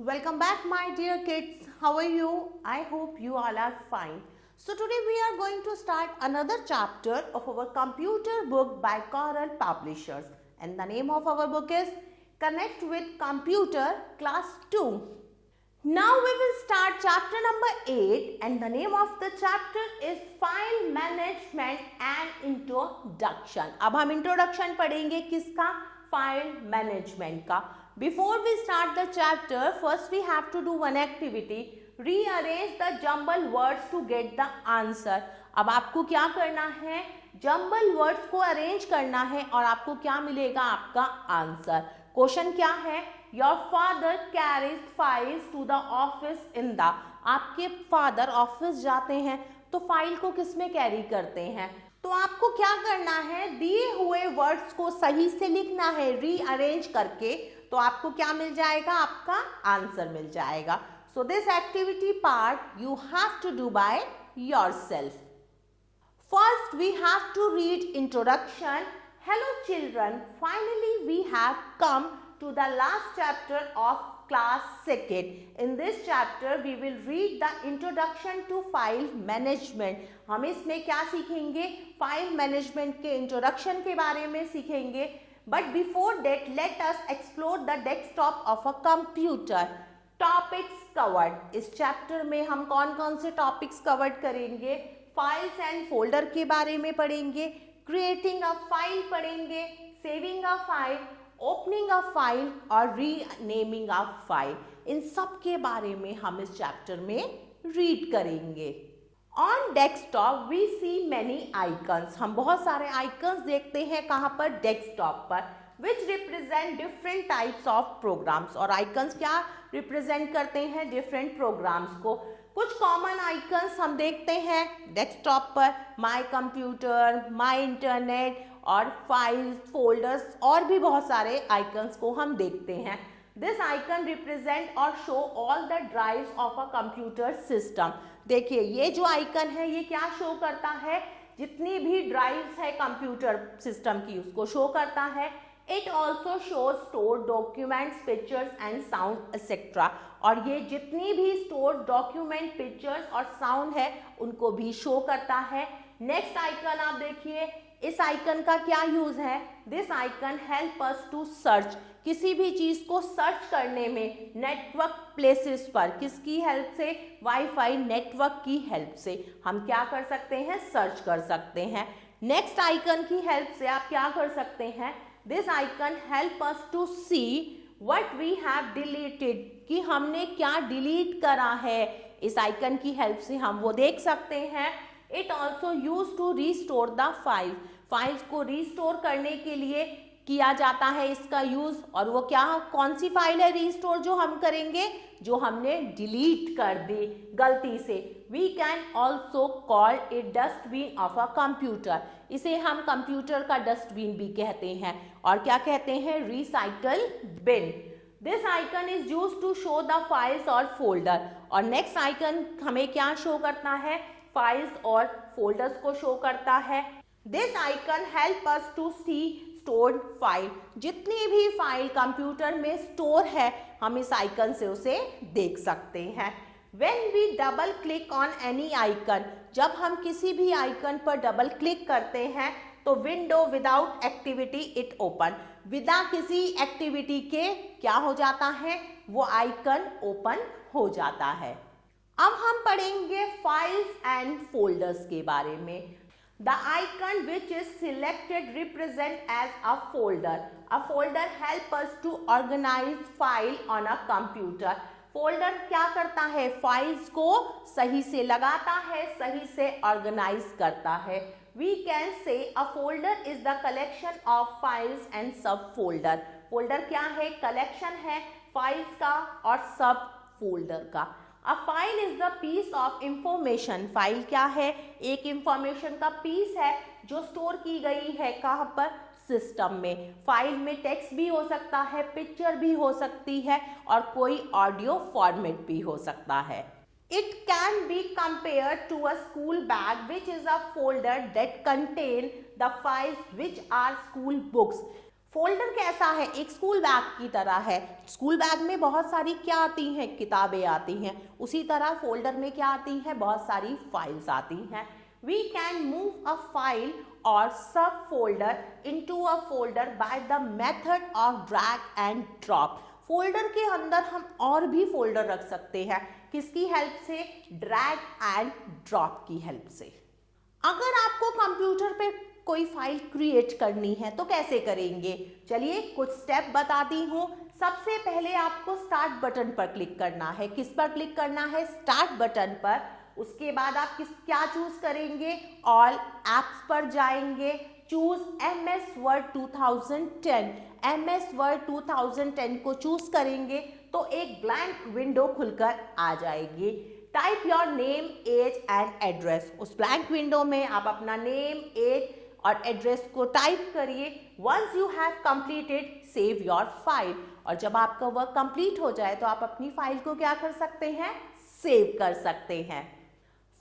Welcome back, my dear kids. How are you? I hope you all are fine. So today we are going to start another chapter of our computer book by Coral Publishers, and the name of our book is Connect with Computer Class 2. Now we will start chapter number 8, and the name of the chapter is File Management and Introduction. अब हम introduction पढ़ेंगे किसका? File Management का. Before we start the chapter, first we have to do one activity. Rearrange the jumble words to get the answer. अब आपको क्या करना है? जम्बल वर्ड्स को अरेंज करना है और आपको क्या मिलेगा? आपका आंसर. क्वेश्चन क्या है? Your father carries files to the office in the. आपके फादर ऑफिस जाते हैं तो फाइल को किस में कैरी करते हैं? तो आपको क्या करना है? दिए हुए वर्ड्स को सही से लिखना है रीअरेंज करके, तो आपको क्या मिल जाएगा? आपका आंसर मिल जाएगा. So this activity part you have to do by yourself. First, we have to read introduction. Hello children, finally we have come to the last chapter of class 2nd. In this chapter, we will read the introduction to file management. हम इसमें क्या सीखेंगे? File management के introduction के बारे में सीखेंगे. But before that, let us explore the desktop of a computer. Topics covered. इस chapter में हम कौन कौन से topics covered करेंगे? फाइल्स एंड फोल्डर के बारे में पढ़ेंगे, क्रिएटिंग अ फाइल पढ़ेंगे, saving a file, opening a file और रीनेमिंग अ फाइल. इन सब के बारे में हम इस चैप्टर में रीड करेंगे. On desktop we see many icons. हम बहुत सारे आइकन्स देखते हैं. कहाँ पर? डेस्कटॉप पर. Which represent different types of programs. और आइकन्स क्या रिप्रेजेंट करते हैं? डिफरेंट प्रोग्राम्स को. कुछ कॉमन आइकन्स हम देखते हैं डेस्कटॉप पर. माय कंप्यूटर, माय इंटरनेट और फाइल्स, फोल्डर्स और भी बहुत सारे आइकन्स को हम देखते हैं. दिस आइकन रिप्रेजेंट और show all the drives of a computer system. देखिए ये जो आइकन है ये क्या शो करता है? जितनी भी ड्राइव्स है कंप्यूटर सिस्टम की उसको शो करता है. It also shows stored documents, pictures and sound etc. और ये जितनी भी stored document, pictures और sound है उनको भी शो करता है. नेक्स्ट आइकन आप देखिए, इस आइकन का क्या यूज है? This icon help us to search. किसी भी चीज को सर्च करने में नेटवर्क प्लेसेस पर किसकी हेल्प से? वाईफाई नेटवर्क की हेल्प से हम क्या कर सकते हैं? सर्च कर सकते हैं. नेक्स्ट आइकन की हेल्प से आप क्या कर सकते हैं? This icon help us to see what we have deleted. कि हमने क्या डिलीट करा है. इस आइकन की हेल्प से हम वो देख सकते हैं. It also used to restore the file. Files को रिस्टोर करने के लिए किया जाता है इसका यूज. और वो क्या, कौन सी फाइल है रिस्टोर जो हम करेंगे? जो हमने डिलीट कर दी गलती से. We can also call it dustbin of a computer. इसे हम कंप्यूटर का डस्टबिन भी कहते हैं. और क्या कहते हैं? Recycle bin. This icon is use to show the files और फोल्डर. और नेक्स्ट आइकन हमें क्या शो करता है? फाइल्स और फोल्डर्स को शो करता है. This icon help us to see stored file. जितनी भी फाइल कंप्यूटर में स्टोर है हम इस आइकन से उसे देख सकते हैं. When we double click on any icon, जब हम किसी भी आइकन पर डबल क्लिक करते हैं तो window without activity it open. बिना किसी एक्टिविटी के क्या हो जाता है? वो आइकन ओपन हो जाता है. अब हम पढ़ेंगे फाइल्स एंड फोल्डर्स के बारे में. The icon which is selected represent as a folder. A folder help us to organize file on a computer. Folder क्या करता है? फाइल्स को सही से लगाता है, सही से ऑर्गेनाइज करता है. We can say a folder is the collection of files and sub folder. Folder क्या है? कलेक्शन है फाइल्स का और सब फोल्डर का. A file is the piece of information. File क्या है? एक इंफॉर्मेशन का पीस है जो स्टोर की गई है. कहाँ पर? सिस्टम में. फाइल में टेक्स्ट भी हो सकता है, पिक्चर भी हो सकती है और कोई ऑडियो फॉर्मेट भी हो सकता है. It can be compared to a school bag, which is a folder that contain the files which are school books. Folder कैसा है? एक स्कूल बैग की तरह है। स्कूल बैग में बहुत सारी क्या आती हैं? किताबें आती हैं। उसी तरह फोल्डर में क्या आती हैं? बहुत सारी फाइल्स आती हैं। We can move a file और sub folder into a folder by the method of drag and drop. Folder के अंदर हम और भी फोल्डर रख सकते हैं। किसकी हेल्प से? ड्रैग एंड ड्रॉप की हेल्प से। अगर आपको कंप्यूटर पे कोई फाइल क्रिएट करनी है तो कैसे करेंगे? चलिए कुछ स्टेप बताती हूँ। सबसे पहले आपको स्टार्ट बटन पर क्लिक करना है। किस पर क्लिक करना है? स्टार्ट बटन पर। उसके बाद आप क्या चूज करेंगे? ऑल एप्स पर जाएंगे। Choose MS word 2010। MS word 2010 को चूज करेंगे तो एक ब्लैंक विंडो खुलकर आ जाएगी। Type your name, age and address. उस ब्लैंक विंडो में आप अपना नेम, एज और एड्रेस को टाइप करिए। Once you have completed, save your file. और जब आपका वर्क कंप्लीट हो जाए तो आप अपनी फाइल को क्या कर सकते हैं? सेव कर सकते हैं।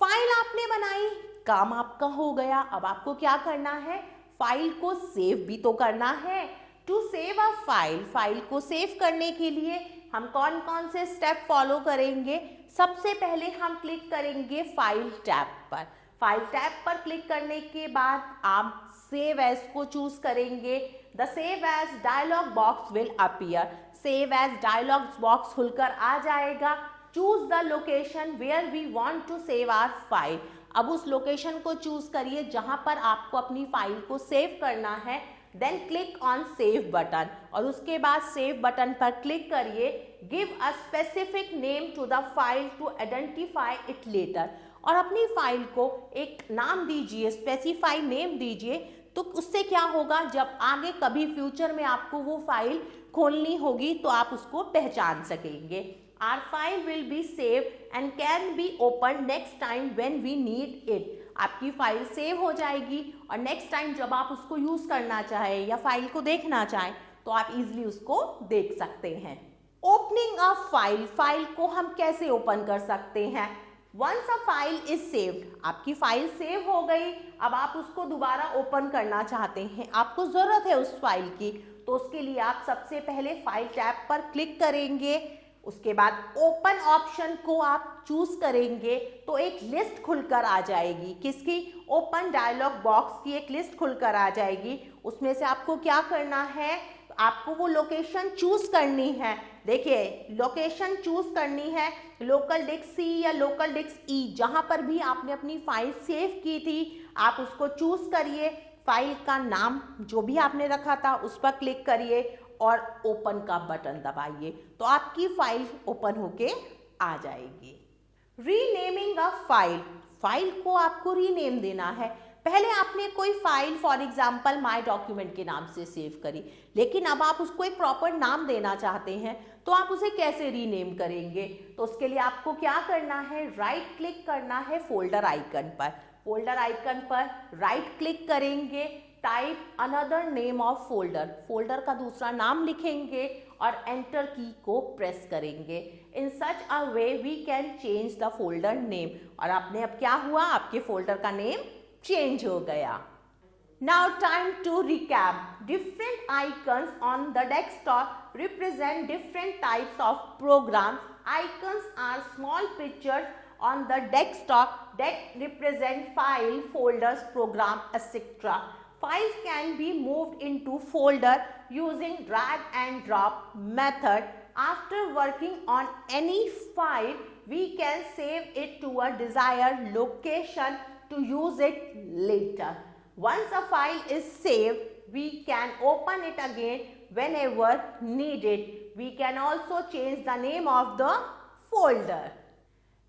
फाइल आपने बनाई, काम आपका हो गया। अब आपको क्या करना है? फाइल को सेव भी तो करना है। To save a file, file को सेव करने के लिए हम कौन कौन से स्टेप फॉलो करेंगे? सबसे पहले हम क्लिक करेंगे फाइल टैब पर। फाइल टैब पर क्लिक करने के बाद आप सेव एज को चूज करेंगे। The save as dialog box will appear. Save as dialog box खुलकर आ जाएगा। Choose the location where we want to save our file. अब उस लोकेशन को चूज करिए जहां पर आपको अपनी फाइल को सेव करना है। Then click on save button और उसके बाद सेव बटन पर क्लिक करिए। Give a specific name to the file to identify it later. और अपनी फाइल को एक नाम दीजिए, स्पेसिफाई नेम दीजिए। तो उससे क्या होगा? जब आगे कभी फ्यूचर में आपको वो फाइल खोलनी होगी तो आप उसको पहचान सकेंगे। Our file will be saved and can be opened next time when we need it. आपकी फाइल सेव हो जाएगी और नेक्स्ट टाइम जब आप उसको यूज करना चाहें या फाइल को देखना चाहें तो आप इजीली उसको देख सकते हैं। ओपनिंग अ फाइल, फाइल को हम कैसे ओपन कर सकते हैं? Once a file is saved, आपकी फाइल सेव हो गई। अब आप उसको दोबारा ओपन करना चाहते हैं, आपको जरूरत है उस फाइल की, तो उसके लिए आप सबसे पहले फाइल टैब पर क्लिक करेंगे। उसके बाद ओपन ऑप्शन को आप चूज करेंगे तो एक लिस्ट खुलकर आ जाएगी। किसकी? ओपन डायलॉग बॉक्स की एक लिस्ट खुलकर आ जाएगी। उसमें से आपको क्या करना है? आपको वो लोकेशन चूज करनी है। देखिए लोकेशन चूज करनी है लोकल डिस्क C या लोकल डिस्क E, जहां पर भी आपने अपनी फाइल सेव की थी आप उसको चूज करिए। फाइल का नाम जो भी आपने रखा था उस पर क्लिक करिए और ओपन का बटन दबाइए तो आपकी फाइल ओपन होके आ जाएगी। रीनेमिंग अ फाइल, फाइल को आपको रीनेम देना है। पहले आपने कोई file for example my document के नाम से सेव करी, लेकिन अब आप उसको एक प्रॉपर नाम देना चाहते हैं तो आप उसे कैसे रीनेम करेंगे? तो उसके लिए आपको क्या करना है? राइट क्लिक करना है फोल्डर आइकन पर। फोल्डर आइकन पर राइट क्लिक करेंगे। Type another name of folder, folder का दूसरा नाम लिखेंगे और एंटर की को प्रेस करेंगे। In such a way we can change the folder name. और आपने अब क्या हुआ? आपके फोल्डर का नेम चेंज हो गया। Now time to recap. Different icons on the desktop represent different types of programs. Icons are small pictures on the desktop that represent file, folders, program, etc. Files can be moved into folder using drag and drop method. After working on any file, we can save it to a desired location to use it later. Once a file is saved, we can open it again whenever needed. We can also change the name of the folder.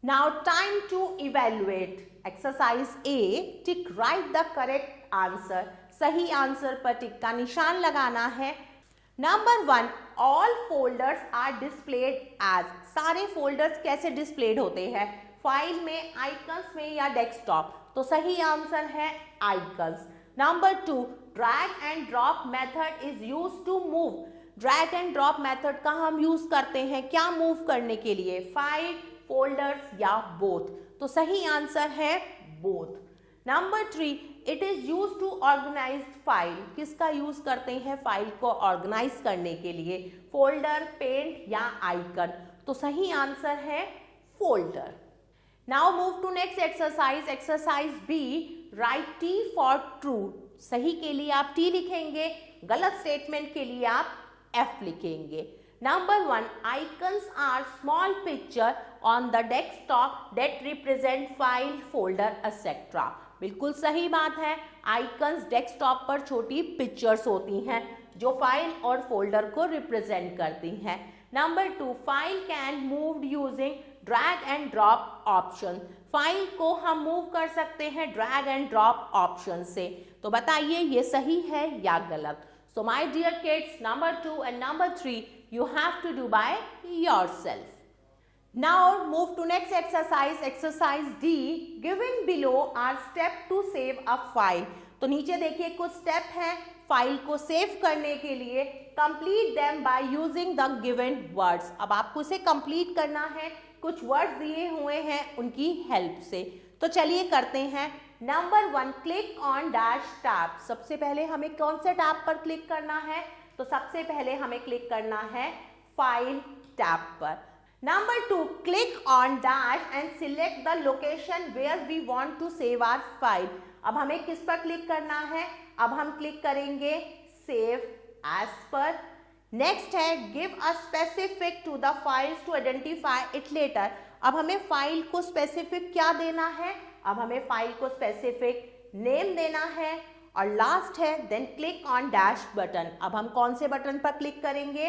Now time to evaluate. Exercise A. Tick write the correct answer. सही answer पर टिक का निशान लगाना है। Number 1, all folders are displayed as. सारे folders कैसे displayed होते हैं? फाइल में, आइकन्स में या डेस्कटॉप? तो सही आंसर है icons. Number 2, drag and drop method is used to move. Drag and drop method का हम यूज करते हैं क्या मूव करने के लिए? फाइल, फोल्डर्स या बोथ? तो सही आंसर है both. Number 3, it is use to organise file. किसका यूज करते हैं फाइल को ऑर्गेनाइज करने के लिए? फोल्डर, पेंट या आइकन? तो सही आंसर है folder. Now move to next exercise, exercise B, write T for true. सही के लिए आप टी लिखेंगे, गलत स्टेटमेंट के लिए आप एफ लिखेंगे। Number 1, icons are small picture on the desktop that represent file, folder etcetera. बिल्कुल सही बात है, आइकन्स डेस्कटॉप पर छोटी पिक्चर्स होती हैं जो फाइल और फोल्डर को रिप्रेजेंट करती हैं। Number 2, file can move using drag and drop option. File को हम मूव कर सकते हैं ड्रैग एंड ड्रॉप ऑप्शन से। तो बताइए ये सही है या गलत? So my dear kids, number 2 and number 3 you have to do by yourself. Now move to next exercise, exercise D. Given below are steps to save a file. तो नीचे देखिए कुछ स्टेप हैं फाइल को सेव करने के लिए। Complete them by using the given words. अब आपको इसे कंप्लीट करना है, कुछ वर्ड्स दिए हुए हैं उनकी हेल्प से। तो चलिए करते हैं। Number 1, click on dash tab. सबसे पहले हमें कौन से टैब पर क्लिक करना है? तो सबसे पहले हमें क्लिक करना है फाइल टैब पर। Number 2, click on dash and select the location where we want to save our file. अब हमें किस पर क्लिक करना है? अब हम क्लिक करेंगे सेव एज पर। नेक्स्ट है give a specific to the files to identify it later. अब हमें फाइल को स्पेसिफिक क्या देना है? अब हमें फाइल को स्पेसिफिक नेम देना है। और लास्ट है then click on dash button. अब हम कौन से बटन पर क्लिक करेंगे?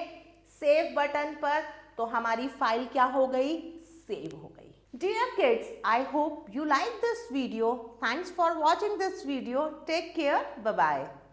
सेव बटन पर। तो हमारी फाइल क्या हो गई? सेव हो गई। Dear kids, I hope you like this video. Thanks for watching this video. Take care. Bye bye.